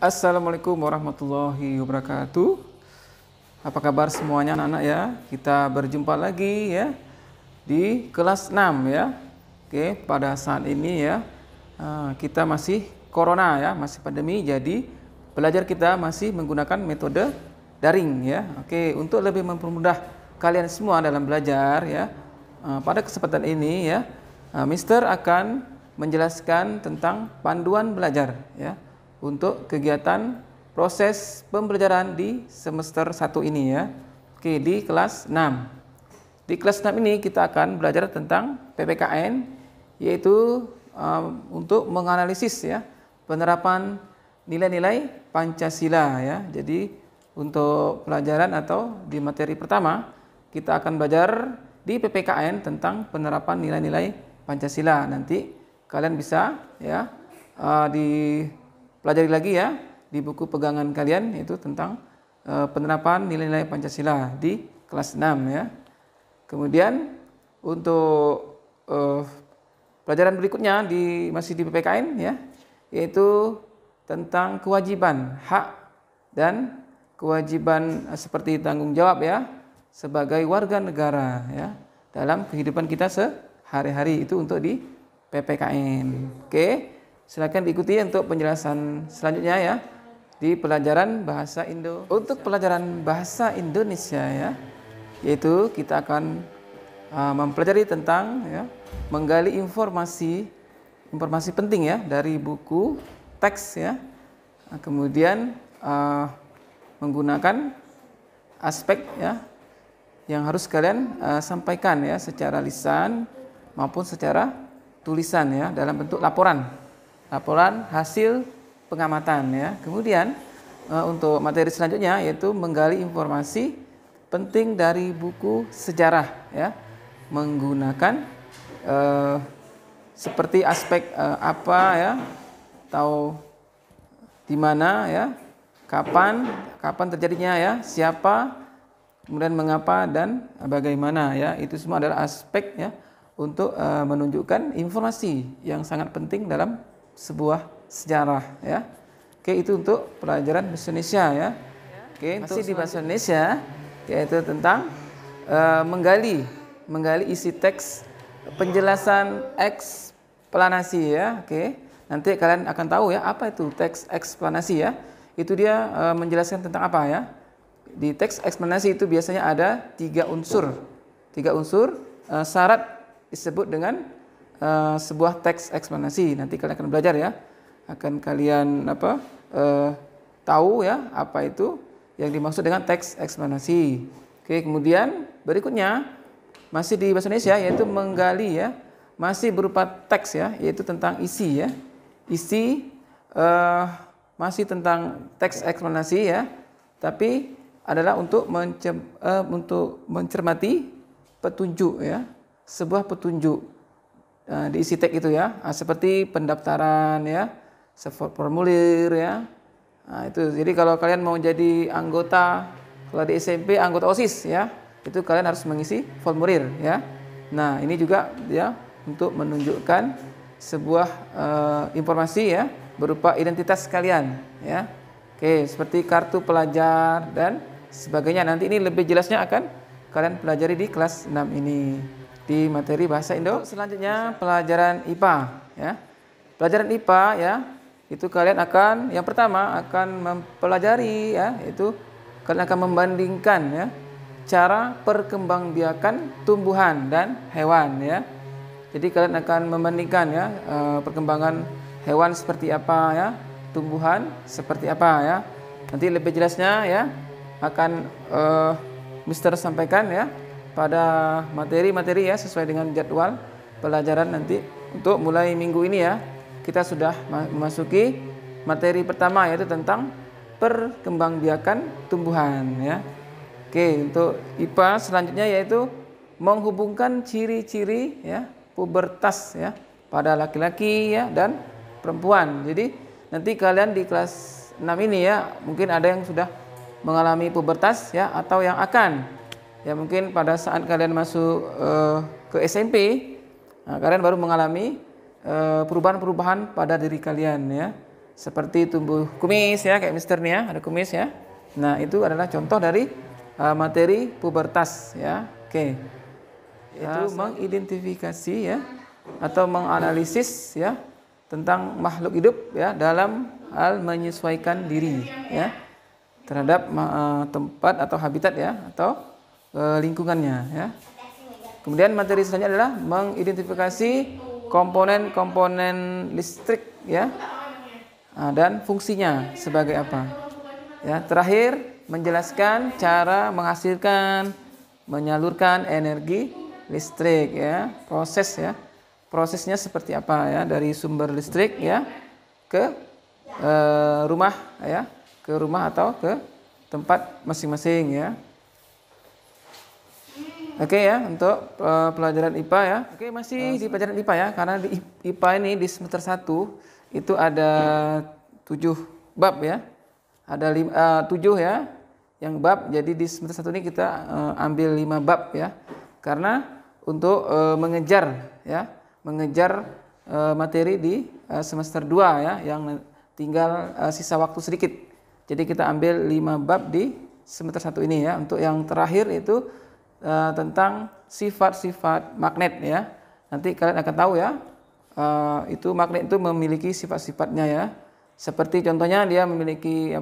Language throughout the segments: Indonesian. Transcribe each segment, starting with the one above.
Assalamualaikum warahmatullahi wabarakatuh. Apa kabar semuanya anak-anak ya? Kita berjumpa lagi ya di kelas 6 ya. Oke, pada saat ini ya kita masih corona ya, masih pandemi, jadi belajar kita masih menggunakan metode daring ya. Oke, untuk lebih mempermudah kalian semua dalam belajar ya, pada kesempatan ini ya, Mister akan menjelaskan tentang panduan belajar ya untuk kegiatan proses pembelajaran di semester 1 ini ya. Oke, di kelas 6. Di kelas 6 ini kita akan belajar tentang PPKN, yaitu untuk menganalisis ya penerapan nilai-nilai Pancasila ya. Jadi untuk pelajaran atau di materi pertama kita akan belajar di PPKN tentang penerapan nilai-nilai Pancasila. Nanti kalian bisa ya pelajari lagi ya di buku pegangan kalian, itu tentang penerapan nilai-nilai Pancasila di kelas 6 ya. Kemudian untuk pelajaran berikutnya masih di PPKN ya, yaitu tentang kewajiban, hak dan kewajiban seperti tanggung jawab ya sebagai warga negara ya dalam kehidupan kita sehari-hari, itu untuk di PPKN. Oke. Silakan diikuti untuk penjelasan selanjutnya ya di pelajaran bahasa Indo. Untuk pelajaran bahasa Indonesia ya, yaitu kita akan mempelajari tentang ya menggali informasi penting ya dari buku teks ya. Kemudian menggunakan aspek ya yang harus kalian sampaikan ya secara lisan maupun secara tulisan ya dalam bentuk laporan hasil pengamatan ya. Kemudian untuk materi selanjutnya yaitu menggali informasi penting dari buku sejarah ya, menggunakan seperti aspek apa ya, atau di mana ya, kapan terjadinya ya, siapa, kemudian mengapa dan bagaimana ya. Itu semua adalah aspek ya untuk menunjukkan informasi yang sangat penting dalam sebuah sejarah ya. Oke, itu untuk pelajaran bahasa Indonesia ya. Oke, masih di bahasa Indonesia, yaitu tentang menggali isi teks penjelasan eksplanasi ya. Oke, nanti kalian akan tahu ya apa itu teks eksplanasi ya. Itu dia menjelaskan tentang apa ya. Di teks eksplanasi itu biasanya ada tiga unsur syarat disebut dengan sebuah teks eksplanasi. Nanti kalian akan belajar ya, akan kalian tahu ya apa itu yang dimaksud dengan teks eksplanasi. Oke, kemudian berikutnya masih di bahasa Indonesia, yaitu menggali ya, masih berupa teks ya, yaitu tentang isi ya. Isi masih tentang teks eksplanasi ya, tapi adalah untuk mencermati petunjuk ya, sebuah petunjuk di isi teks itu ya, seperti pendaftaran ya, formulir ya. Nah, itu jadi kalau kalian mau jadi anggota, kalau di SMP anggota OSIS ya, itu kalian harus mengisi formulir ya. Nah, ini juga ya untuk menunjukkan sebuah informasi ya berupa identitas kalian ya. Oke, seperti kartu pelajar dan sebagainya. Nanti ini lebih jelasnya akan kalian pelajari di kelas 6 ini di materi bahasa Indo. Selanjutnya pelajaran IPA ya. Pelajaran IPA ya, itu kalian akan yang pertama akan mempelajari ya, itu kalian akan membandingkan ya cara perkembangbiakan tumbuhan dan hewan ya. Jadi kalian akan membandingkan ya perkembangan hewan seperti apa ya, tumbuhan seperti apa ya. Nanti lebih jelasnya ya akan Mister sampaikan ya pada materi-materi ya sesuai dengan jadwal pelajaran nanti. Untuk mulai minggu ini ya kita sudah memasuki materi pertama, yaitu tentang perkembangbiakan tumbuhan ya. Oke, untuk IPA selanjutnya yaitu menghubungkan ciri-ciri ya pubertas ya pada laki-laki ya dan perempuan. Jadi nanti kalian di kelas 6 ini ya mungkin ada yang sudah mengalami pubertas ya, atau yang akan ya, mungkin pada saat kalian masuk ke SMP, kalian baru mengalami perubahan-perubahan pada diri kalian ya. seperti tumbuh kumis ya, kayak Mister nih ya, ada kumis ya. Nah, itu adalah contoh dari materi pubertas ya. Oke. Itu mengidentifikasi ya atau menganalisis ya tentang makhluk hidup ya dalam hal menyesuaikan diri ya terhadap tempat atau habitat ya atau lingkungannya ya. Kemudian materi selanjutnya adalah mengidentifikasi komponen-komponen listrik ya dan fungsinya sebagai apa. Ya, terakhir menjelaskan cara menghasilkan, menyalurkan energi listrik ya, prosesnya seperti apa ya dari sumber listrik ya ke rumah ya, ke rumah atau ke tempat masing-masing ya. Oke ya, untuk pelajaran IPA ya. Oke, masih di pelajaran IPA ya, karena di IPA ini di semester 1 itu ada 7 bab ya. Ada 7 ya yang bab, jadi di semester 1 ini kita ambil 5 bab ya. Karena untuk mengejar materi di semester 2 ya, yang tinggal sisa waktu sedikit. Jadi kita ambil 5 bab di semester 1 ini ya. Untuk yang terakhir itu tentang sifat-sifat magnet ya. Nanti kalian akan tahu ya, itu magnet itu memiliki sifat-sifatnya ya. Seperti contohnya dia memiliki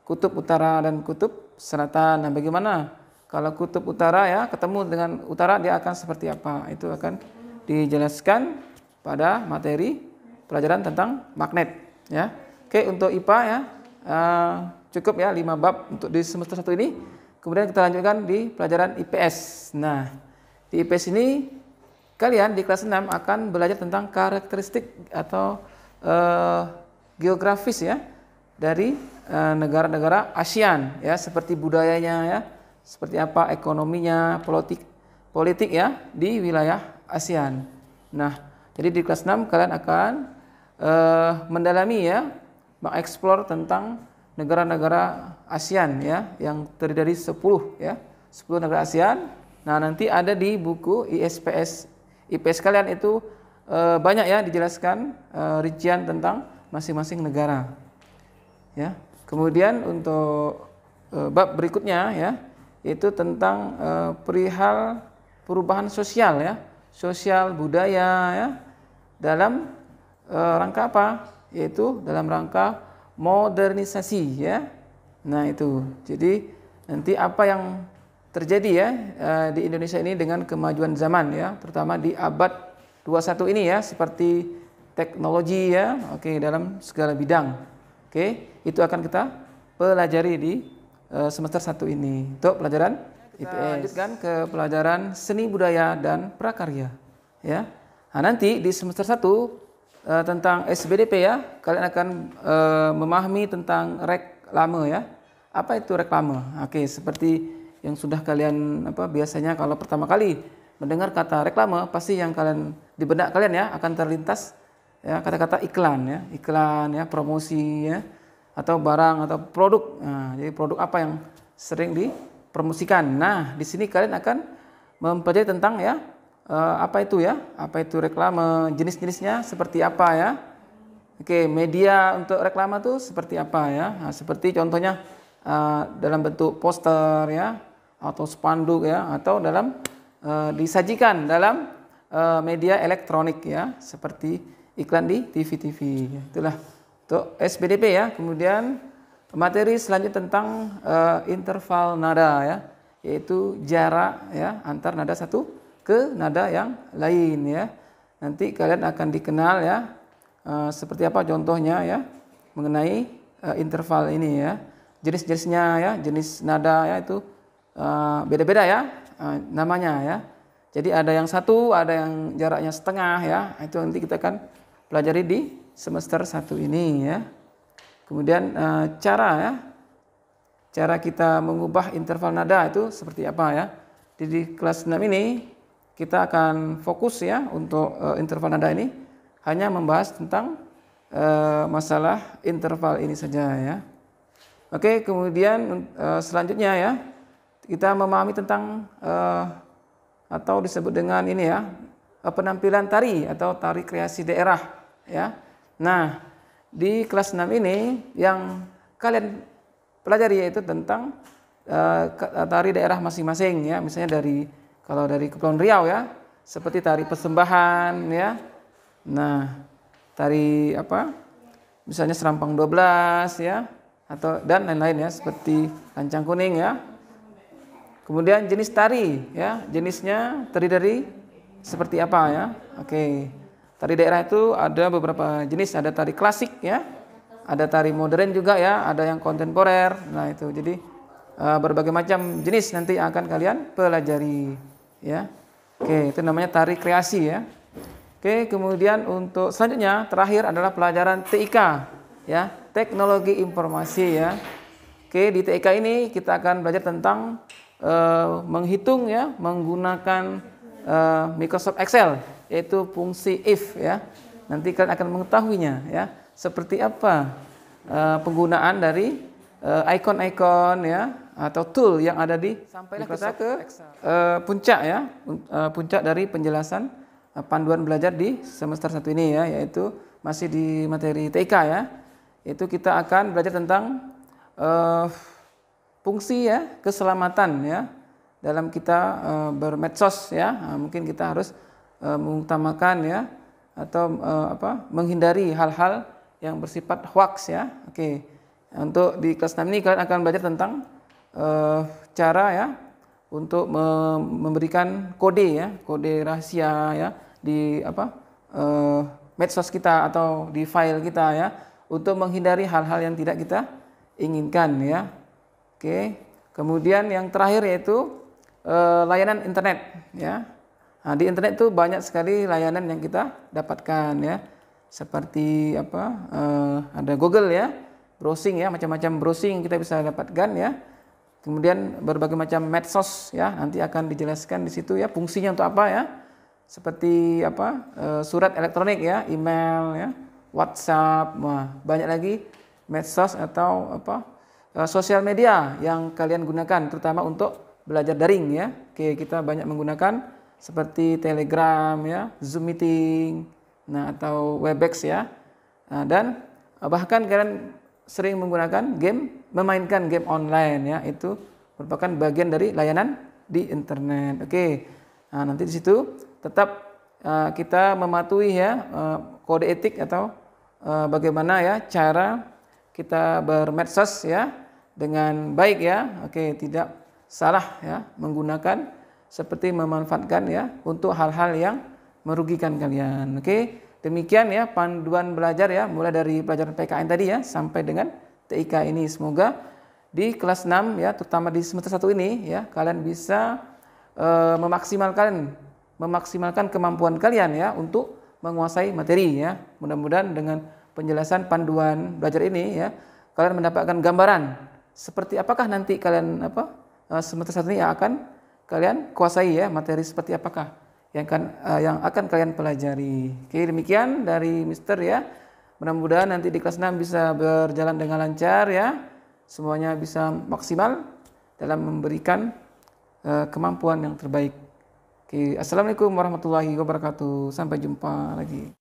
kutub utara dan kutub selatan. Nah, bagaimana kalau kutub utara ya ketemu dengan utara, dia akan seperti apa? Itu akan dijelaskan pada materi pelajaran tentang magnet ya. Oke, untuk IPA ya cukup ya 5 bab untuk di semester 1 ini. Kemudian kita lanjutkan di pelajaran IPS. Nah, di IPS ini kalian di kelas 6 akan belajar tentang karakteristik atau geografis ya dari negara-negara ASEAN ya, seperti budayanya ya, seperti apa ekonominya, politik ya di wilayah ASEAN. Nah, jadi di kelas 6 kalian akan mendalami ya, mengeksplor tentang negara-negara ASEAN ya, yang terdiri dari 10 ya, 10 negara ASEAN. Nah, nanti ada di buku IPS kalian itu banyak ya dijelaskan rincian tentang masing-masing negara. Ya. Kemudian untuk bab berikutnya ya, itu tentang perihal perubahan sosial ya, sosial budaya ya, dalam rangka apa? Yaitu dalam rangka modernisasi ya. Nah, itu. Jadi nanti apa yang terjadi ya di Indonesia ini dengan kemajuan zaman ya, terutama di abad 21 ini ya, seperti teknologi ya, oke, dalam segala bidang. Oke, itu akan kita pelajari di semester 1 ini. Untuk pelajaran IPS. Lanjutkan ke pelajaran seni budaya dan prakarya ya. Nah, nanti di semester 1 tentang SBDP ya, kalian akan memahami tentang reklame ya. Apa itu reklame? Oke, seperti yang sudah kalian biasanya kalau pertama kali mendengar kata reklame, pasti yang kalian di benak kalian ya akan terlintas ya kata-kata iklan ya, promosi ya, atau barang atau produk. Nah, jadi produk apa yang sering dipromosikan. Nah, di sini kalian akan mempelajari tentang ya apa itu reklame, jenis-jenisnya seperti apa ya. Oke, media untuk reklame itu seperti apa ya. Nah, seperti contohnya dalam bentuk poster ya, atau spanduk ya, atau dalam disajikan dalam media elektronik ya, seperti iklan di TV-TV. Itulah untuk SBDP ya. Kemudian materi selanjutnya tentang interval nada ya, yaitu jarak ya antar nada satu ke nada yang lain ya. Nanti kalian akan dikenal ya seperti apa contohnya ya mengenai interval ini ya. Jenis-jenisnya ya, jenis nada ya itu beda-beda ya namanya ya. Jadi ada yang satu, ada yang jaraknya setengah ya. Itu nanti kita akan pelajari di semester 1 ini ya. Kemudian cara kita mengubah interval nada itu seperti apa ya. Di kelas 6 ini kita akan fokus ya untuk interval nada ini hanya membahas tentang masalah interval ini saja ya. Oke, kemudian selanjutnya ya kita memahami tentang atau disebut dengan ini ya penampilan tari atau tari kreasi daerah ya. Nah, di kelas 6 ini yang kalian pelajari yaitu tentang tari daerah masing-masing ya. Misalnya kalau dari Kepulauan Riau ya, seperti tari persembahan ya. Nah, tari misalnya Serampang 12 ya, dan lain-lain ya, seperti Lancang Kuning ya. Kemudian jenis tari ya, jenisnya terdiri dari seperti apa ya. Oke. Tari daerah itu ada beberapa jenis, ada tari klasik ya. Ada tari modern juga ya, ada yang kontemporer. Nah, itu. Jadi berbagai macam jenis nanti akan kalian pelajari ya. Oke, itu namanya tari kreasi ya. Oke, kemudian untuk selanjutnya terakhir adalah pelajaran TIK ya, teknologi informasi ya. Oke, di TIK ini kita akan belajar tentang menghitung ya menggunakan Microsoft Excel, yaitu fungsi if ya. Nanti kalian akan mengetahuinya ya, seperti apa penggunaan dari icon-icon ya atau tool yang ada di. Sampailah kita ke puncak ya, puncak dari penjelasan panduan belajar di semester 1 ini ya, yaitu masih di materi TIK ya. Itu kita akan belajar tentang fungsi ya keselamatan ya dalam kita bermedsos ya. Mungkin kita harus mengutamakan ya atau menghindari hal-hal yang bersifat hoax ya. Oke. Untuk di kelas 6 ini kalian akan belajar tentang cara ya untuk memberikan kode ya, kode rahasia ya di medsos kita atau di file kita ya, untuk menghindari hal-hal yang tidak kita inginkan ya. Oke. Kemudian yang terakhir yaitu layanan internet ya. Nah, di internet itu banyak sekali layanan yang kita dapatkan ya. Seperti ada Google ya, browsing ya, macam-macam browsing kita bisa dapatkan ya. Kemudian berbagai macam medsos ya, nanti akan dijelaskan di situ ya fungsinya untuk apa ya. Seperti surat elektronik ya, email ya, WhatsApp, banyak lagi medsos atau sosial media yang kalian gunakan terutama untuk belajar daring ya. Oke, kita banyak menggunakan seperti Telegram ya, Zoom meeting, atau Webex ya. Dan bahkan kalian sering menggunakan memainkan game online ya, itu merupakan bagian dari layanan di internet. Oke. Nah, nanti di situ tetap kita mematuhi ya kode etik atau bagaimana ya cara kita bermedsos ya dengan baik ya. Oke, tidak salah ya menggunakan seperti memanfaatkan ya untuk hal-hal yang merugikan kalian. Oke, demikian ya panduan belajar ya, mulai dari pelajaran PKN tadi ya sampai dengan TIK ini. Semoga di kelas 6 ya, terutama di semester 1 ini ya, kalian bisa memaksimalkan kemampuan kalian ya untuk menguasai materi ya. Mudah-mudahan dengan penjelasan panduan belajar ini ya, kalian mendapatkan gambaran seperti apakah nanti kalian semester 1 ini akan kalian kuasai ya, materi seperti apakah yang akan kalian pelajari. Oke, demikian dari Mister ya. Mudah-mudahan nanti di kelas 6 bisa berjalan dengan lancar ya. Semuanya bisa maksimal dalam memberikan kemampuan yang terbaik. Oke, assalamualaikum warahmatullahi wabarakatuh. Sampai jumpa lagi.